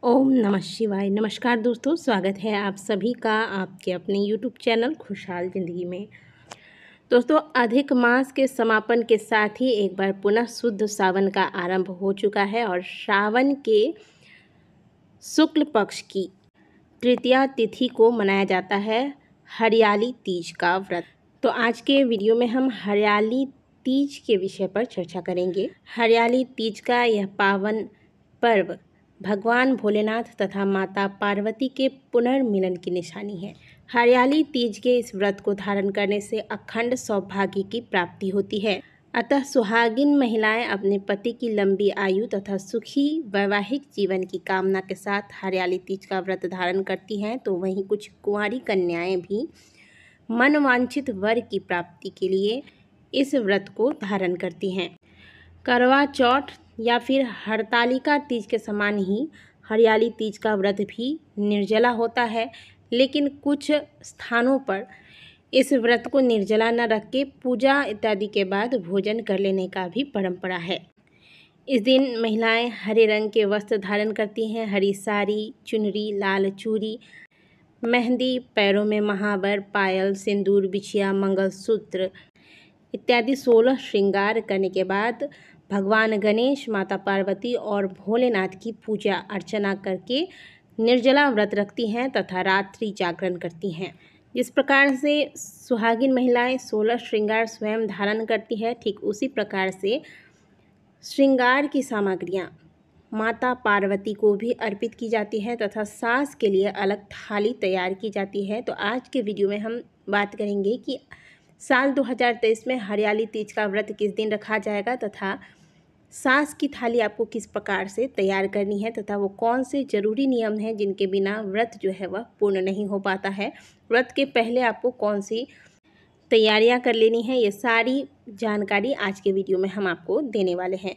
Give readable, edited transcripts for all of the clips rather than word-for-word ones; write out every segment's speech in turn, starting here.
ओम नमः शिवाय। नमस्कार दोस्तों, स्वागत है आप सभी का आपके अपने यूट्यूब चैनल खुशहाल ज़िंदगी में। दोस्तों, अधिक मास के समापन के साथ ही एक बार पुनः शुद्ध सावन का आरंभ हो चुका है और श्रावण के शुक्ल पक्ष की तृतीया तिथि को मनाया जाता है हरियाली तीज का व्रत। तो आज के वीडियो में हम हरियाली तीज के विषय पर चर्चा करेंगे। हरियाली तीज का यह पावन पर्व भगवान भोलेनाथ तथा माता पार्वती के पुनर्मिलन की निशानी है। हरियाली तीज के इस व्रत को धारण करने से अखंड सौभाग्य की प्राप्ति होती है। अतः सुहागिन महिलाएं अपने पति की लंबी आयु तथा सुखी वैवाहिक जीवन की कामना के साथ हरियाली तीज का व्रत धारण करती हैं, तो वहीं कुछ कुंवारी कन्याएं भी मनवांछित वर की प्राप्ति के लिए इस व्रत को धारण करती हैं। करवा चौथ या फिर हरतालिका तीज के समान ही हरियाली तीज का व्रत भी निर्जला होता है, लेकिन कुछ स्थानों पर इस व्रत को निर्जला न रख के पूजा इत्यादि के बाद भोजन कर लेने का भी परंपरा है। इस दिन महिलाएं हरे रंग के वस्त्र धारण करती हैं। हरी साड़ी, चुनरी, लाल चूड़ी, मेहंदी, पैरों में महावर, पायल, सिंदूर, बिछिया, मंगलसूत्र इत्यादि 16 श्रृंगार करने के बाद भगवान गणेश, माता पार्वती और भोलेनाथ की पूजा अर्चना करके निर्जला व्रत रखती हैं तथा रात्रि जागरण करती हैं। जिस प्रकार से सुहागिन महिलाएं 16 श्रृंगार स्वयं धारण करती है, ठीक उसी प्रकार से श्रृंगार की सामग्रियां माता पार्वती को भी अर्पित की जाती है तथा सास के लिए अलग थाली तैयार की जाती है। तो आज के वीडियो में हम बात करेंगे कि साल 2023 में हरियाली तीज का व्रत किस दिन रखा जाएगा तथा सास की थाली आपको किस प्रकार से तैयार करनी है तथा वो कौन से जरूरी नियम हैं जिनके बिना व्रत जो है वह पूर्ण नहीं हो पाता है। व्रत के पहले आपको कौन सी तैयारियां कर लेनी है, ये सारी जानकारी आज के वीडियो में हम आपको देने वाले हैं।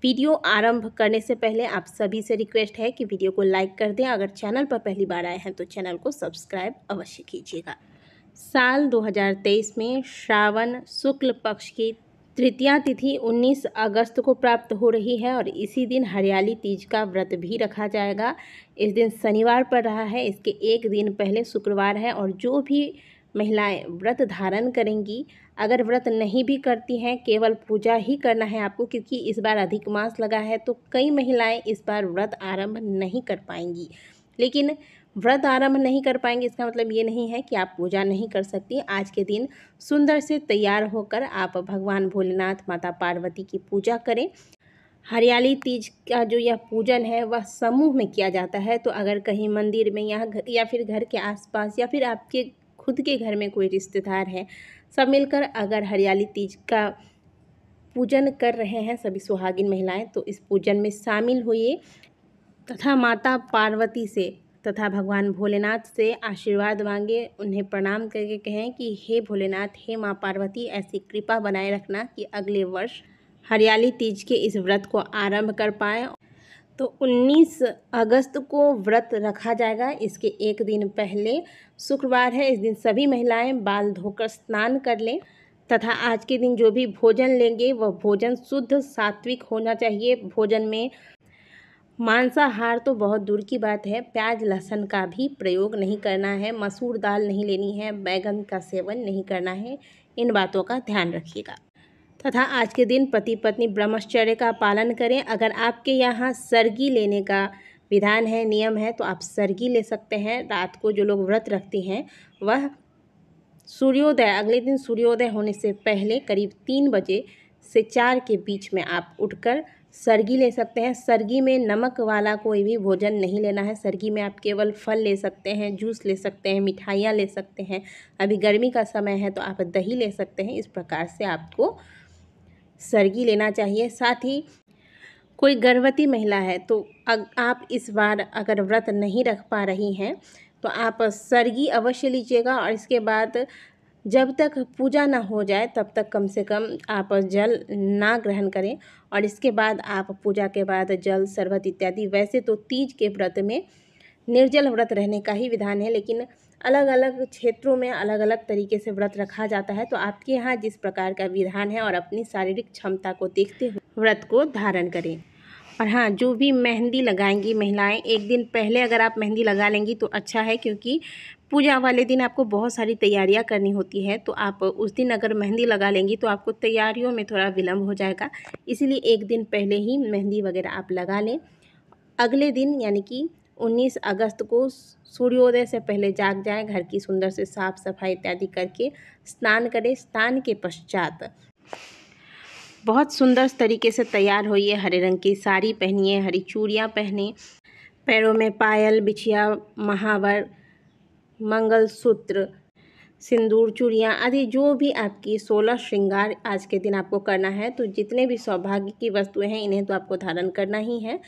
वीडियो आरंभ करने से पहले आप सभी से रिक्वेस्ट है कि वीडियो को लाइक कर दें। अगर चैनल पर पहली बार आए हैं तो चैनल को सब्सक्राइब अवश्य कीजिएगा। साल 2023 में श्रावण शुक्ल पक्ष की तृतीया तिथि 19 अगस्त को प्राप्त हो रही है और इसी दिन हरियाली तीज का व्रत भी रखा जाएगा। इस दिन शनिवार पड़ रहा है, इसके एक दिन पहले शुक्रवार है और जो भी महिलाएं व्रत धारण करेंगी, अगर व्रत नहीं भी करती हैं, केवल पूजा ही करना है आपको, क्योंकि इस बार अधिक मास लगा है तो कई महिलाएं इस बार व्रत आरंभ नहीं कर पाएंगी। लेकिन व्रत आरंभ नहीं कर पाएंगे इसका मतलब ये नहीं है कि आप पूजा नहीं कर सकती। आज के दिन सुंदर से तैयार होकर आप भगवान भोलेनाथ, माता पार्वती की पूजा करें। हरियाली तीज का जो यह पूजन है वह समूह में किया जाता है। तो अगर कहीं मंदिर में या फिर घर के आसपास या फिर आपके खुद के घर में कोई रिश्तेदार है, सब मिलकर अगर हरियाली तीज का पूजन कर रहे हैं सभी सुहागिन महिलाएं, तो इस पूजन में शामिल होइए तथा माता पार्वती से तथा भगवान भोलेनाथ से आशीर्वाद मांगे। उन्हें प्रणाम करके कहें कि हे भोलेनाथ, हे माँ पार्वती, ऐसी कृपा बनाए रखना कि अगले वर्ष हरियाली तीज के इस व्रत को आरंभ कर पाएँ। तो 19 अगस्त को व्रत रखा जाएगा। इसके एक दिन पहले शुक्रवार है। इस दिन सभी महिलाएं बाल धोकर स्नान कर लें तथा आज के दिन जो भी भोजन लेंगे वह भोजन शुद्ध सात्विक होना चाहिए। भोजन में मांसाहार तो बहुत दूर की बात है, प्याज लहसुन का भी प्रयोग नहीं करना है, मसूर दाल नहीं लेनी है, बैगन का सेवन नहीं करना है। इन बातों का ध्यान रखिएगा तथा आज के दिन पति पत्नी ब्रह्मचर्य का पालन करें। अगर आपके यहाँ सरगी लेने का विधान है, नियम है, तो आप सरगी ले सकते हैं। रात को जो लोग व्रत रखते हैं वह अगले दिन सूर्योदय होने से पहले करीब 3 बजे से 4 के बीच में आप उठकर सरगी ले सकते हैं। सरगी में नमक वाला कोई भी भोजन नहीं लेना है। सरगी में आप केवल फल ले सकते हैं, जूस ले सकते हैं, मिठाइयाँ ले सकते हैं। अभी गर्मी का समय है तो आप दही ले सकते हैं। इस प्रकार से आपको सरगी लेना चाहिए। साथ ही कोई गर्भवती महिला है तो आप इस बार अगर व्रत नहीं रख पा रही हैं तो आप सरगी अवश्य लीजिएगा और इसके बाद जब तक पूजा ना हो जाए तब तक कम से कम आप जल ना ग्रहण करें और इसके बाद आप पूजा के बाद जल, शरबत इत्यादि। वैसे तो तीज के व्रत में निर्जल व्रत रहने का ही विधान है, लेकिन अलग अलग क्षेत्रों में अलग अलग तरीके से व्रत रखा जाता है। तो आपके यहाँ जिस प्रकार का विधान है और अपनी शारीरिक क्षमता को देखते हुए व्रत को धारण करें। और हाँ, जो भी मेहंदी लगाएंगी महिलाएं, एक दिन पहले अगर आप मेहंदी लगा लेंगी तो अच्छा है, क्योंकि पूजा वाले दिन आपको बहुत सारी तैयारियां करनी होती है। तो आप उस दिन अगर मेहंदी लगा लेंगी तो आपको तैयारियों में थोड़ा विलम्ब हो जाएगा, इसीलिए एक दिन पहले ही मेहंदी वगैरह आप लगा लें। अगले दिन यानी कि 19 अगस्त को सूर्योदय से पहले जाग जाएं, घर की सुंदर से साफ सफाई इत्यादि करके स्नान करें। स्नान के पश्चात बहुत सुंदर तरीके से तैयार होइए, हरे रंग की साड़ी पहनिए, हरी चूड़ियाँ पहने, पैरों में पायल, बिछिया, महावर, मंगलसूत्र, सिंदूर, चूड़ियाँ आदि जो भी आपकी 16 श्रृंगार आज के दिन आपको करना है। तो जितने भी सौभाग्य की वस्तुएं हैं इन्हें तो आपको धारण करना ही है।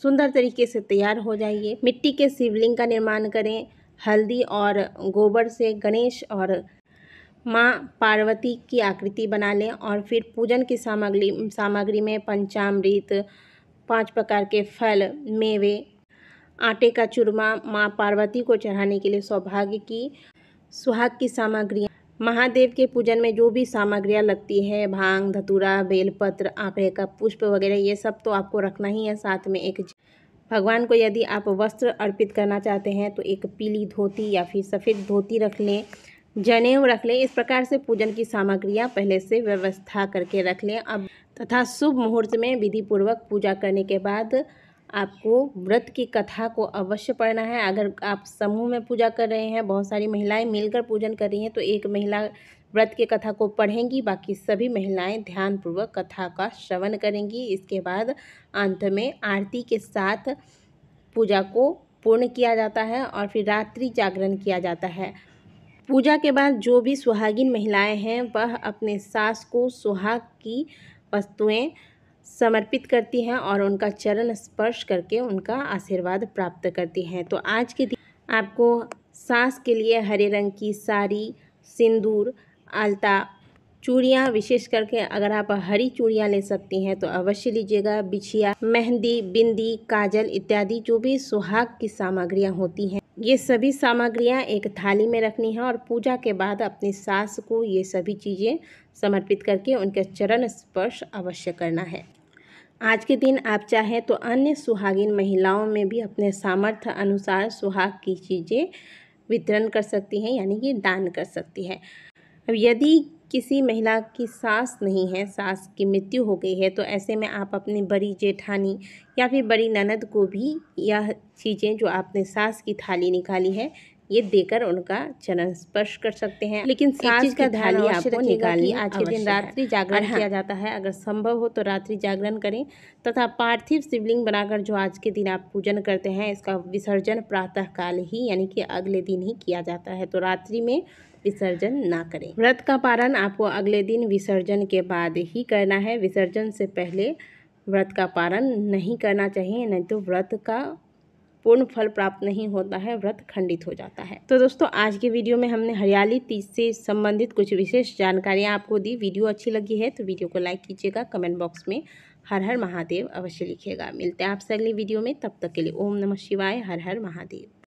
सुंदर तरीके से तैयार हो जाइए। मिट्टी के शिवलिंग का निर्माण करें। हल्दी और गोबर से गणेश और माँ पार्वती की आकृति बना लें और फिर पूजन की सामग्री में पंचामृत, 5 प्रकार के फल, मेवे, आटे का चूरमा, माँ पार्वती को चढ़ाने के लिए सौभाग्य की, सुहाग की सामग्रियाँ, महादेव के पूजन में जो भी सामग्रियाँ लगती है, भांग, धतूरा, बेलपत्र, आंवले का पुष्प वगैरह, ये सब तो आपको रखना ही है। साथ में एक भगवान को यदि आप वस्त्र अर्पित करना चाहते हैं तो एक पीली धोती या फिर सफ़ेद धोती रख लें, जनेऊ रख लें। इस प्रकार से पूजन की सामग्रियां पहले से व्यवस्था करके रख लें। अब तथा शुभ मुहूर्त में विधि पूर्वक पूजा करने के बाद आपको व्रत की कथा को अवश्य पढ़ना है। अगर आप समूह में पूजा कर रहे हैं, बहुत सारी महिलाएं मिलकर पूजन कर रही हैं, तो एक महिला व्रत की कथा को पढ़ेंगी, बाकी सभी महिलाएं ध्यानपूर्वक कथा का श्रवण करेंगी। इसके बाद अंत में आरती के साथ पूजा को पूर्ण किया जाता है और फिर रात्रि जागरण किया जाता है। पूजा के बाद जो भी सुहागिन महिलाएं हैं वह अपने सास को सुहाग की वस्तुएं समर्पित करती हैं और उनका चरण स्पर्श करके उनका आशीर्वाद प्राप्त करती हैं। तो आज के दिन आपको सास के लिए हरे रंग की साड़ी, सिंदूर, आलता, चूड़ियाँ, विशेष करके अगर आप हरी चूड़ियाँ ले सकती हैं तो अवश्य लीजिएगा, बिछिया, मेहंदी, बिंदी, काजल इत्यादि जो भी सुहाग की सामग्रियाँ होती हैं, ये सभी सामग्रियाँ एक थाली में रखनी है और पूजा के बाद अपनी सास को ये सभी चीज़ें समर्पित करके उनके चरण स्पर्श अवश्य करना है। आज के दिन आप चाहें तो अन्य सुहागिन महिलाओं में भी अपने सामर्थ्य अनुसार सुहाग की चीज़ें वितरण कर सकती हैं, यानी कि दान कर सकती हैं। अब यदि किसी महिला की सास नहीं है, सास की मृत्यु हो गई है, तो ऐसे में आप अपनी बड़ी जेठानी या फिर बड़ी ननद को भी यह चीज़ें जो आपने सास की थाली निकाली है ये देकर उनका चरण स्पर्श कर सकते हैं। लेकिन सास का थाली आपको निकालनी आज के दिन रात्रि जागरण किया जाता है। अगर संभव हो तो रात्रि जागरण करें तथा पार्थिव शिवलिंग बनाकर जो आज के दिन आप पूजन करते हैं इसका विसर्जन प्रातः काल ही यानी कि अगले दिन ही किया जाता है। तो रात्रि में विसर्जन ना करें। व्रत का पारण आपको अगले दिन विसर्जन के बाद ही करना है। विसर्जन से पहले व्रत का पारण नहीं करना चाहिए, नहीं तो व्रत का पूर्ण फल प्राप्त नहीं होता है, व्रत खंडित हो जाता है। तो दोस्तों आज के वीडियो में हमने हरियाली तीज से संबंधित कुछ विशेष जानकारियाँ आपको दी। वीडियो अच्छी लगी है तो वीडियो को लाइक कीजिएगा, कमेंट बॉक्स में हर हर महादेव अवश्य लिखिएगा। मिलते हैं आपसे अगली वीडियो में, तब तक के लिए ओम नमः शिवाय, हर हर महादेव।